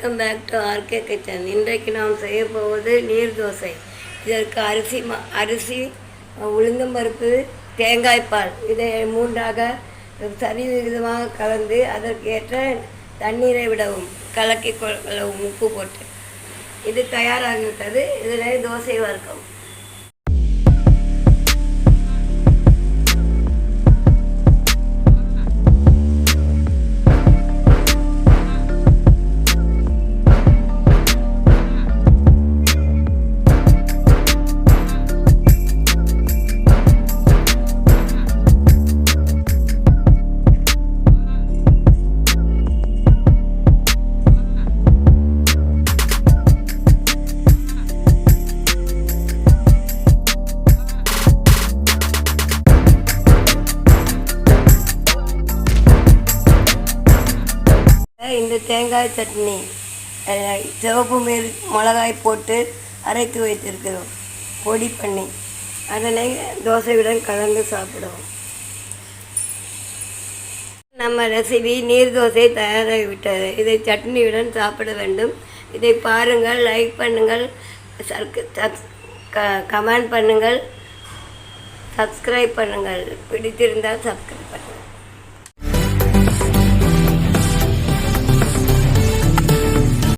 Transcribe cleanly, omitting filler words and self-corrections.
Welcome back to RK kitchen. இன்றைக்கு நாம் செய்ய போவது நீர் தோசை. இதற்கு அரிசி உளுந்தம்பருப்பு தேங்காய்பால் இதை மூன்றாக சரிவிகிதமாக கலந்து அதற்கேற்ற தண்ணீரை விடவும் கலக்கி கொள்ளவும் உப்பு போட்டு. இது தயாராகிவிட்டது. இதில் தோசை வறுக்கும். இந்த தேங்காய் சட்னி சிவப்பு மிளகாய் போட்டு அரைத்து வைத்திருக்கிறோம் பொடி பண்ணி. அதனை தோசையுடன் கலந்து சாப்பிடுவோம். நம்ம ரெசிபி நீர் தோசை தயாராகிவிட்டது. இதை சட்னியுடன் சாப்பிட வேண்டும். இதை பாருங்கள், லைக் பண்ணுங்கள், கமெண்ட் பண்ணுங்கள், சப்ஸ்கிரைப் பண்ணுங்கள். பிடித்திருந்தால் சப்ஸ்கிரைப் பண்ணுங்கள்.